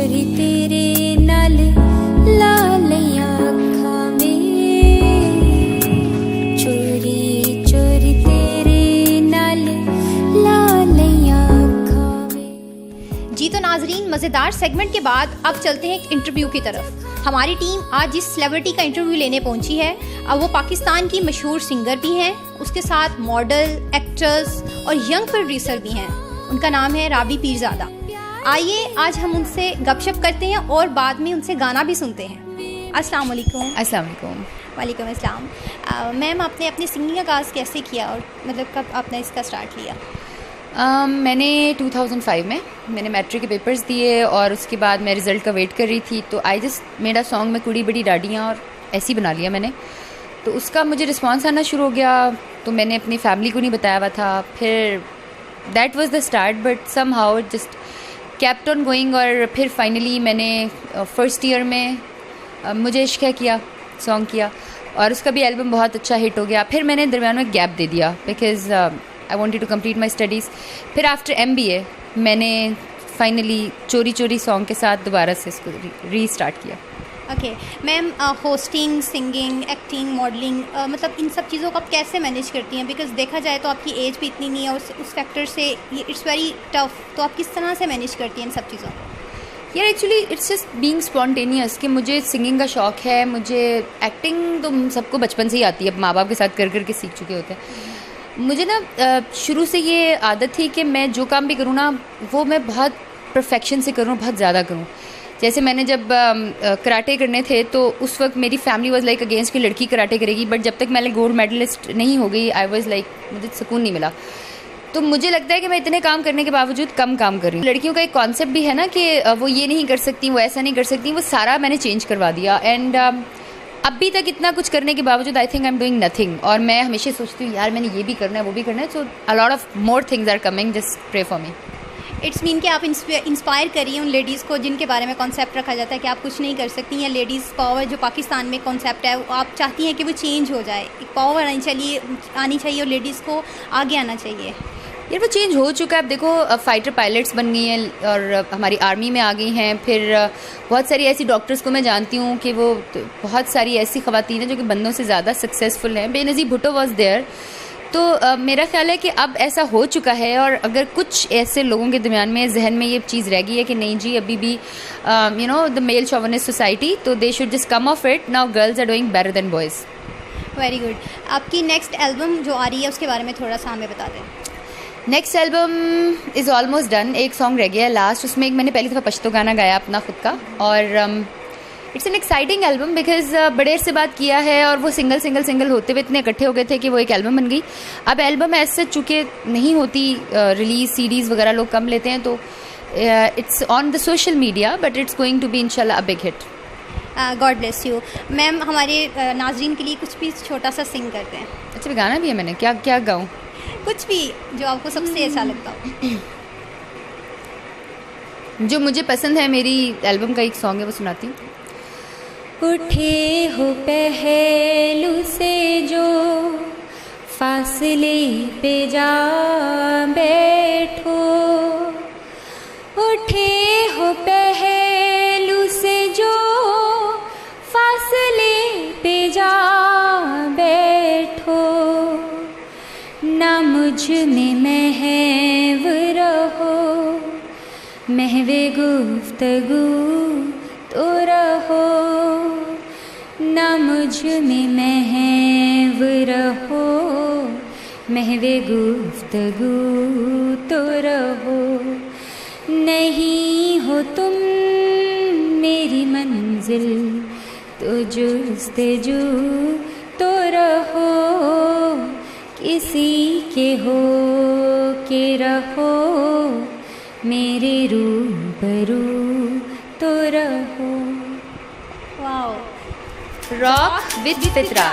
चोरी तेरे नाल लालियां अखां में, चोरी चोरी तेरे नाल लालियां अखां में। जी तो नाजरीन, मज़ेदार सेगमेंट के बाद अब चलते हैं एक इंटरव्यू की तरफ। हमारी टीम आज जिस सेलिब्रिटी का इंटरव्यू लेने पहुंची है, अब वो पाकिस्तान की मशहूर सिंगर भी हैं, उसके साथ मॉडल, एक्ट्रेस और यंग प्रोड्यूसर भी हैं। उनका नाम है राबी पीरज़ादा। आइए आज हम उनसे गपशप करते हैं और बाद में उनसे गाना भी सुनते हैं। अस्सलाम वालेकुम। अस्सलाम वालेकुम। वालेकुम अस्सलाम। मैम, आपने अपनी सिंगिंग आगाज़ कैसे किया और मतलब कब आपने इसका स्टार्ट लिया? मैंने 2005 में मैंने मैट्रिक के पेपर्स दिए और उसके बाद मैं रिज़ल्ट का वेट कर रही थी, तो आई जस्ट मेरा सॉन्ग में कुड़ी बड़ी डाडियाँ और ऐसे ही बना लिया मैंने। तो उसका मुझे रिस्पांस आना शुरू हो गया, तो मैंने अपनी फैमिली को नहीं बताया हुआ था। फिर that was the start, but somehow it just kept on going. और फिर फाइनली मैंने फर्स्ट ईयर में मुझे इश्क है किया सॉन्ग किया और उसका भी एल्बम बहुत अच्छा हिट हो गया। फिर मैंने दरमियान में गैप दे दिया because I wanted to complete my studies. फिर आफ्टर MBA मैंने फाइनली चोरी चोरी सॉन्ग के साथ दोबारा से इसको रीस्टार्ट किया। Okay ma'am, hosting, singing, acting, modelling, मतलब इन सब चीज़ों को आप कैसे मैनेज करती हैं? बिकॉज देखा जाए तो आपकी एज भी इतनी नहीं है, उस फैक्टर से ये इट्स वेरी टफ। तो आप किस तरह से मैनेज करती हैं इन सब चीज़ों को? यार actually it's just being spontaneous कि मुझे सिंगिंग का शौक़ है, मुझे एक्टिंग तो सबको बचपन से ही आती है, माँ बाप के साथ कर कर के सीख चुके होते हैं। मुझे ना शुरू से ये आदत थी कि मैं जो काम भी करूँ ना वो मैं बहुत परफेक्शन से करूँ, बहुत ज़्यादा करूँ। जैसे मैंने जब कराटे करने थे तो उस वक्त मेरी फैमिली वाज लाइक अगेंस्ट कि लड़की कराटे करेगी, बट जब तक मैं गोल्ड मेडलिस्ट नहीं हो गई आई वाज लाइक मुझे सुकून नहीं मिला। तो मुझे लगता है कि मैं इतने काम करने के बावजूद कम काम कर रही हूँ। लड़कियों का एक कॉन्सेप्ट भी है ना कि वो ये नहीं कर सकती, वो ऐसा नहीं कर सकती, वो सारा मैंने चेंज करवा दिया। एंड अभी तक इतना कुछ करने के बावजूद I think I am doing nothing. और मैं हमेशा सोचती हूँ यार मैंने ये भी करना है, वो भी करना है। So a lot of more things are coming, just pray for me. It's mean कि आप इंस्पायर करिए उन लेडीज़ को जिनके बारे में कॉन्सेप्ट रखा जाता है कि आप कुछ नहीं कर सकती, या लेडीज़ पावर जो पाकिस्तान में कॉन्सेप्ट है, आप चाहती हैं कि वो चेंज हो जाए, एक पावर आनी चाहिए और लेडीज़ को आगे आना चाहिए। यार वो चेंज हो चुका है। अब देखो फाइटर पायलट्स बन गई हैं और हमारी आर्मी में आ गई हैं। फिर बहुत सारी ऐसी डॉक्टर्स को मैं जानती हूँ कि वो बहुत सारी ऐसी ख़वातीन हैं जो कि बंदों से ज़्यादा सक्सेसफुल हैं। Benazir Bhutto was there. तो मेरा ख्याल है कि अब ऐसा हो चुका है, और अगर कुछ ऐसे लोगों के दरमियान में जहन में ये चीज़ रह गई है कि नहीं जी अभी भी you know the male chauvinist society, तो they should just come off it. Now girls are doing better than boys. Very good. आपकी नेक्स्ट एल्बम जो आ रही है उसके बारे में थोड़ा सा हमें बता दें। Next album is almost done. एक सॉन्ग रह गया है लास्ट, उसमें एक मैंने पहली दफ़ा पश्तो गाना गाया अपना खुद का, और it's an exciting album because बड़े अरसे बाद किया है और वो सिंगल होते हुए इतने इकट्ठे हो गए थे कि वो एक एल्बम बन गई। अब एल्बम ऐसे चूँकि नहीं होती रिलीज, सीडीज़ वगैरह लोग कम लेते हैं, तो it's on the social media, but it's going to be इंशाल्लाह a big hit. God bless you. Ma'am, हमारे नाजरीन के लिए कुछ भी छोटा सा सिंग करते हैं। अच्छा गाना भी है, मैंने क्या क्या गाऊँ? कुछ भी जो आपको सबसे अच्छा लगता हो। जो मुझे पसंद है, मेरी एल्बम का एक सॉन्ग है, वो सुनाती हूँ। उठे हो पहलू से जो फासले पे जा बैठो, उठे हो पहलू से जो फासले पे जा बैठो, ना मुझ में महव रहो, महवे गुफ्तगू तो रहो, ना मुझ में महव रहो, महवे गुफ्तगू तो रहो, नहीं हो तुम मेरी मंजिल तो जुस्तजू तो रहो, किसी के हो के रहो, मेरे रूबरू तो रहो। Wow, rock with फितरा।